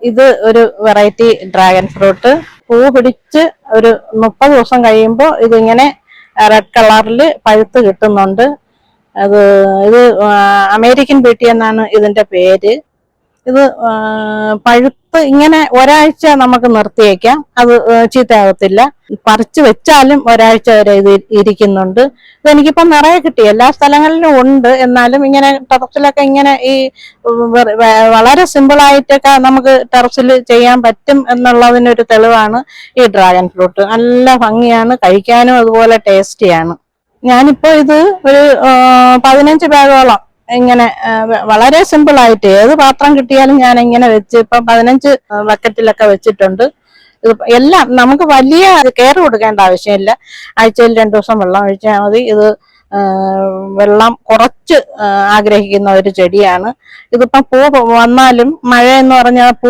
ഇത് ഒരു variety dragon fruit. പൂ പിടിച്ച് ഒരു 30 ദിവസം കഴിയുമ്പോൾ ഇതിങ്ങനെ റെഡ് കളറിൽ പഴുത്ത് കിട്ടുന്നുണ്ട്. ഇത് അമേരിക്കൻ ബ്യൂട്ടി എന്നാണ് ഇതിന്റെ പേര്. ഇത് പഴുത്ത് ഇങ്ങനെ ഒരാഴ്ച നമുക്ക് നിർത്തിയേക്കാം, അത് ചീത്തയാകത്തില്ല. പറിച്ചു വെച്ചാലും ഒരാഴ്ച വരെ ഇത് ഇരിക്കുന്നുണ്ട്. ഇതെനിക്കിപ്പം നിറയെ കിട്ടി, എല്ലാ സ്ഥലങ്ങളിലും ഉണ്ട്. എന്നാലും ഇങ്ങനെ ടെറസിലൊക്കെ ഇങ്ങനെ ഈ വളരെ സിമ്പിളായിട്ടൊക്കെ നമുക്ക് ടെറസിൽ ചെയ്യാൻ പറ്റും എന്നുള്ളതിനൊരു തെളിവാണ് ഈ ഡ്രാഗൺ ഫ്രൂട്ട്. നല്ല ഭംഗിയാണ്, കഴിക്കാനും അതുപോലെ ടേസ്റ്റിയാണ്. ഞാനിപ്പോ ഇത് ഒരു 15 ബാഗോളം ഇങ്ങനെ വളരെ സിമ്പിൾ ആയിട്ട് ഏത് പാത്രം കിട്ടിയാലും ഞാൻ ഇങ്ങനെ വെച്ച് ഇപ്പൊ 15 ബക്കറ്റിലൊക്കെ വെച്ചിട്ടുണ്ട്. ഇത് എല്ലാം നമുക്ക് വലിയ കെയർ കൊടുക്കേണ്ട ആവശ്യമില്ല. ആഴ്ചയിൽ 2 ദിവസം വെള്ളം ഒഴിച്ചാൽ മതി. ഇത് വെള്ളം കുറച്ച് ആഗ്രഹിക്കുന്ന ഒരു ചെടിയാണ്. ഇതിപ്പം പൂ വന്നാലും മഴ എന്ന് പറഞ്ഞാൽ പൂ